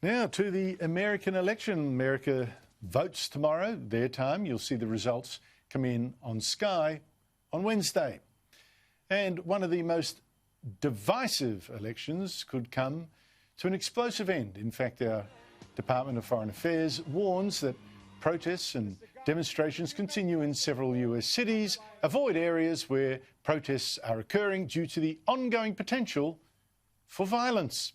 Now to the American election. America votes tomorrow, their time. You'll see the results come in on Sky on Wednesday. And one of the most divisive elections could come to an explosive end. In fact, our Department of Foreign Affairs warns that protests and demonstrations continue in several US cities. Avoid areas where protests are occurring due to the ongoing potential for violence.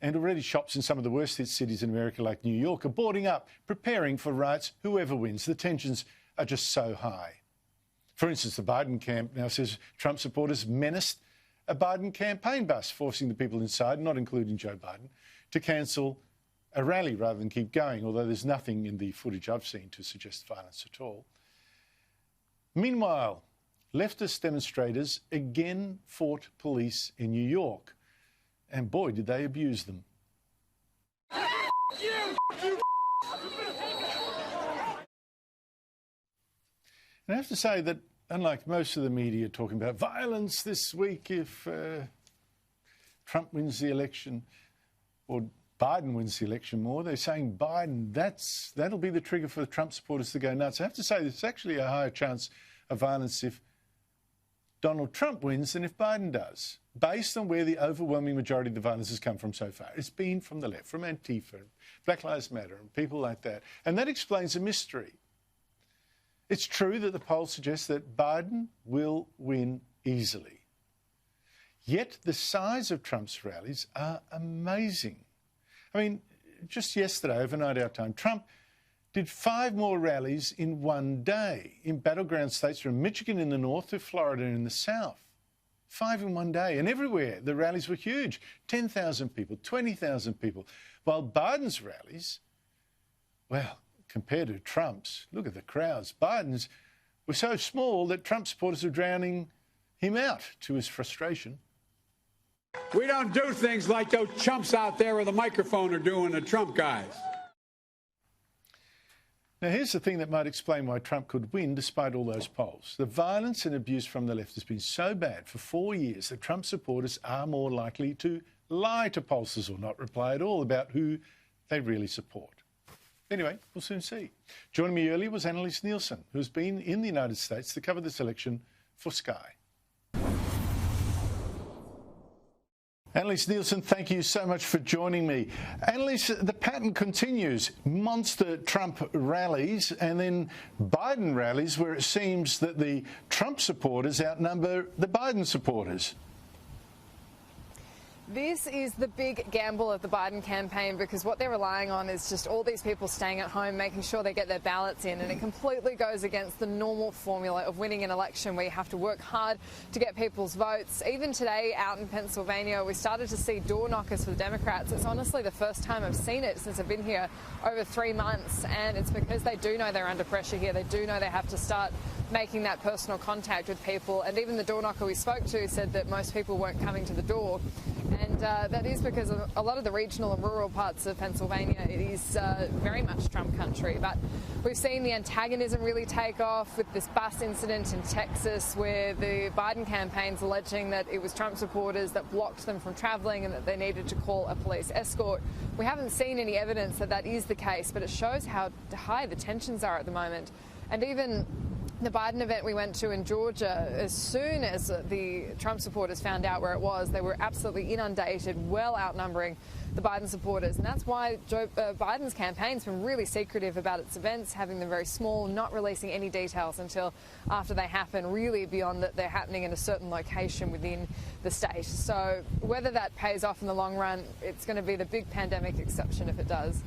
And already shops in some of the worst hit cities in America, like New York, are boarding up, preparing for riots, whoever wins. The tensions are just so high. For instance, the Biden camp now says Trump supporters menaced a Biden campaign bus, forcing the people inside, not including Joe Biden, to cancel a rally rather than keep going, although there's nothing in the footage I've seen to suggest violence at all. Meanwhile, leftist demonstrators again fought police in New York. And boy, did they abuse them. And I have to say that, unlike most of the media talking about violence this week if Trump wins the election, or Biden wins the election more, they're saying Biden, that'll be the trigger for the Trump supporters to go nuts. I have to say there's actually a higher chance of violence if Donald Trump wins than if Biden does, based on where the overwhelming majority of the violence has come from so far. It's been from the left, from Antifa, Black Lives Matter, and people like that. And that explains the mystery. It's true that the polls suggest that Biden will win easily. Yet the size of Trump's rallies are amazing. I mean, just yesterday, overnight our time, Trump did 5 more rallies in one day in battleground states from Michigan in the north to Florida in the south. 5 in one day. And everywhere the rallies were huge. 10,000 people, 20,000 people. While Biden's rallies, well, compared to Trump's, look at the crowds. Biden's were so small that Trump supporters are drowning him out, to his frustration. We don't do things like those chumps out there with a microphone are doing, the Trump guys. Now, here's the thing that might explain why Trump could win despite all those polls. The violence and abuse from the left has been so bad for 4 years that Trump supporters are more likely to lie to pollsters or not reply at all about who they really support. Anyway, we'll soon see. Joining me earlier was Annalise Nielsen, who's been in the United States to cover this election for Sky. Annalise Nielsen, thank you so much for joining me. Annalise, the pattern continues. Monster Trump rallies and then Biden rallies where it seems that the Trump supporters outnumber the Biden supporters. This is the big gamble of the Biden campaign because what they're relying on is just all these people staying at home, making sure they get their ballots in, and it completely goes against the normal formula of winning an election where you have to work hard to get people's votes. Even today out in Pennsylvania, we started to see door knockers for the Democrats. It's honestly the first time I've seen it since I've been here over 3 months, and it's because they do know they're under pressure here. They do know they have to start making that personal contact with people, and even the door knocker we spoke to said that most people weren't coming to the door. And that is because a lot of the regional and rural parts of Pennsylvania, it is very much Trump country. But we've seen the antagonism really take off with this bus incident in Texas where the Biden campaign's alleging that it was Trump supporters that blocked them from travelling and that they needed to call a police escort. We haven't seen any evidence that that is the case, but it shows how high the tensions are at the moment. And even the Biden event we went to in Georgia, as soon as the Trump supporters found out where it was, they were absolutely inundated, well outnumbering the Biden supporters. And that's why Biden's campaign's been really secretive about its events, having them very small, not releasing any details until after they happen, really beyond that they're happening in a certain location within the state. So whether that pays off in the long run, it's going to be the big pandemic exception if it does.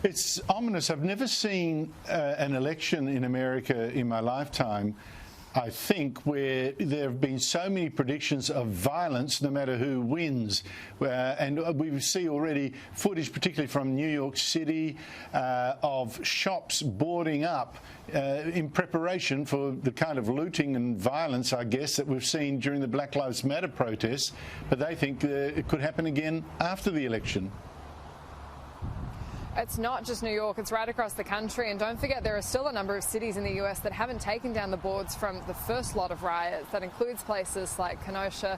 It's ominous. I've never seen an election in America in my lifetime, I think, where there have been so many predictions of violence no matter who wins. And we see already footage, particularly from New York City, of shops boarding up in preparation for the kind of looting and violence, I guess, that we've seen during the Black Lives Matter protests. But they think it could happen again after the election. It's not just New York, it's right across the country. And don't forget, there are still a number of cities in the US that haven't taken down the boards from the first lot of riots. That includes places like Kenosha,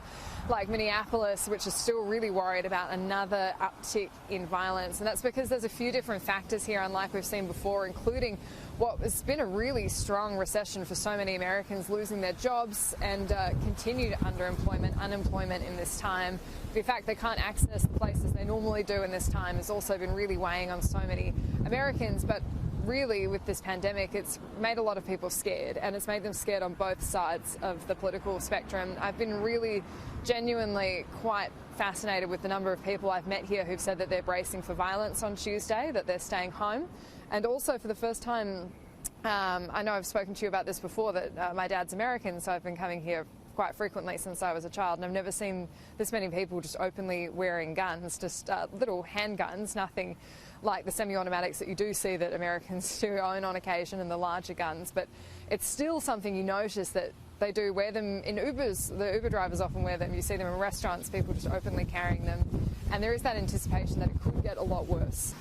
like Minneapolis, which is still really worried about another uptick in violence. And that's because there's a few different factors here, unlike we've seen before, including what has been a really strong recession for so many Americans, losing their jobs and continued unemployment in this time. The fact they can't access the places they normally do in this time has also been really weighing on so many Americans. But really, with this pandemic, it's made a lot of people scared, and it's made them scared on both sides of the political spectrum. I've been really genuinely quite fascinated with the number of people I've met here who've said that they're bracing for violence on Tuesday, that they're staying home. And also, for the first time, I know I've spoken to you about this before, that my dad's American, so I've been coming here quite frequently since I was a child, and I've never seen this many people just openly wearing guns, just little handguns, nothing like the semi-automatics that you do see that Americans do own on occasion, and the larger guns. But it's still something you notice that they do wear them in Ubers. The Uber drivers often wear them. You see them in restaurants, people just openly carrying them. And there is that anticipation that it could get a lot worse.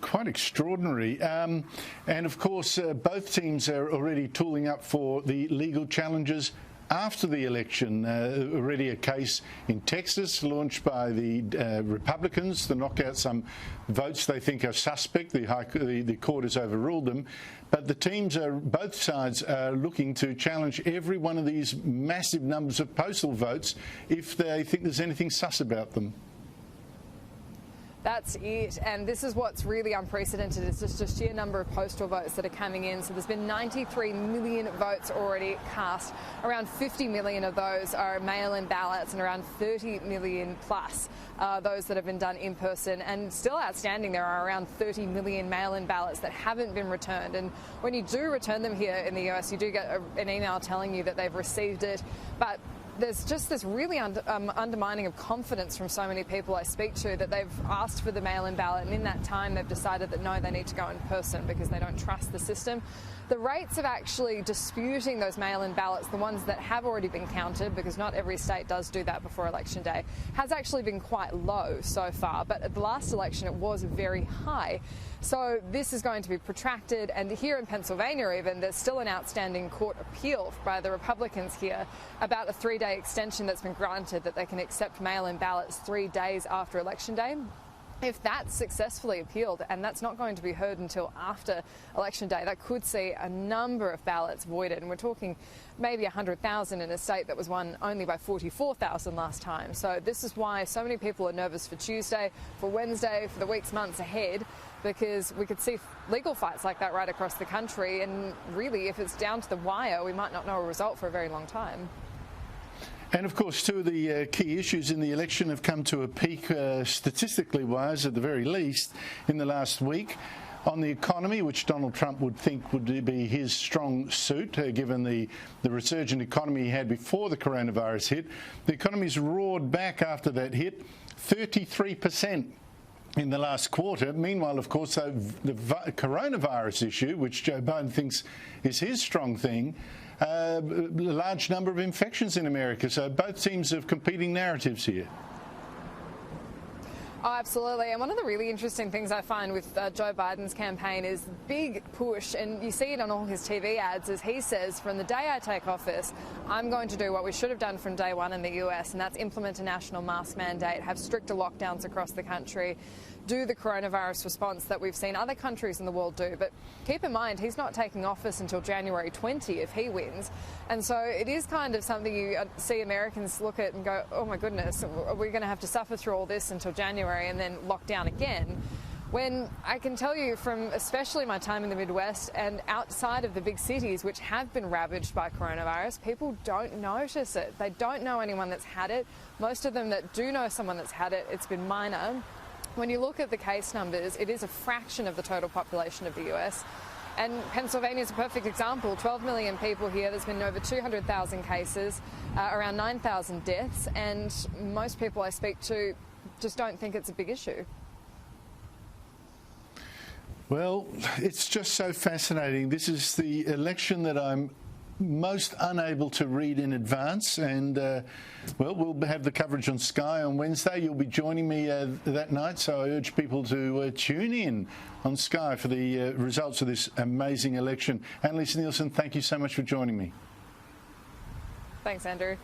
Quite extraordinary. And of course, both teams are already tooling up for the legal challenges after the election. Already a case in Texas launched by the Republicans to knock out some votes they think are suspect. The court has overruled them. But the teams both sides are looking to challenge every one of these massive numbers of postal votes if they think there's anything sus about them. That's it, and this is what's really unprecedented. It's just a sheer number of postal votes that are coming in. So there's been 93 million votes already cast. Around 50 million of those are mail-in ballots, and around 30 million plus those that have been done in person. And still outstanding, there are around 30 million mail-in ballots that haven't been returned. And when you do return them here in the US, you do get an email telling you that they've received it. But there's just this really undermining of confidence from so many people I speak to, that they've asked for the mail-in ballot, and in that time they've decided that no, they need to go in person because they don't trust the system. The rates of actually disputing those mail-in ballots, the ones that have already been counted, because not every state does do that before Election Day, has actually been quite low so far. But at the last election, it was very high. So this is going to be protracted. And here in Pennsylvania even, there's still an outstanding court appeal by the Republicans here about a 3-day extension that's been granted, that they can accept mail-in ballots 3 days after Election Day. If that's successfully appealed, and that's not going to be heard until after Election Day, that could see a number of ballots voided. And we're talking maybe 100,000 in a state that was won only by 44,000 last time. So this is why so many people are nervous for Tuesday, for Wednesday, for the weeks, months ahead, because we could see legal fights like that right across the country. And really, if it's down to the wire, we might not know a result for a very long time. And of course, two of the key issues in the election have come to a peak, statistically wise, at the very least, in the last week. On the economy, which Donald Trump would think would be his strong suit, given the resurgent economy he had before the coronavirus hit. The economy's roared back after that hit, 33% in the last quarter. Meanwhile, of course, the coronavirus issue, which Joe Biden thinks is his strong thing, a large number of infections in America. So both teams have competing narratives here. Oh, absolutely. And one of the really interesting things I find with Joe Biden's campaign is the big push, and you see it on all his TV ads, as he says, from the day I take office, I'm going to do what we should have done from day one in the US, and that's implement a national mask mandate, have stricter lockdowns across the country, do the coronavirus response that we've seen other countries in the world do. But keep in mind, he's not taking office until January 20 if he wins. And so it is kind of something you see Americans look at and go, oh my goodness, are we going to have to suffer through all this until January and then lock down again? When I can tell you from especially my time in the Midwest and outside of the big cities, which have been ravaged by coronavirus, people don't notice it. They don't know anyone that's had it. Most of them that do know someone that's had it, it's been minor. When you look at the case numbers, it is a fraction of the total population of the US. And Pennsylvania is a perfect example. 12 million people here. There's been over 200,000 cases, around 9,000 deaths. And most people I speak to just don't think it's a big issue. Well, it's just so fascinating. This is the election that I'm most unable to read in advance. And, well, we'll have the coverage on Sky on Wednesday. You'll be joining me that night, so I urge people to tune in on Sky for the results of this amazing election. Annalise Nielsen, thank you so much for joining me. Thanks, Andrew.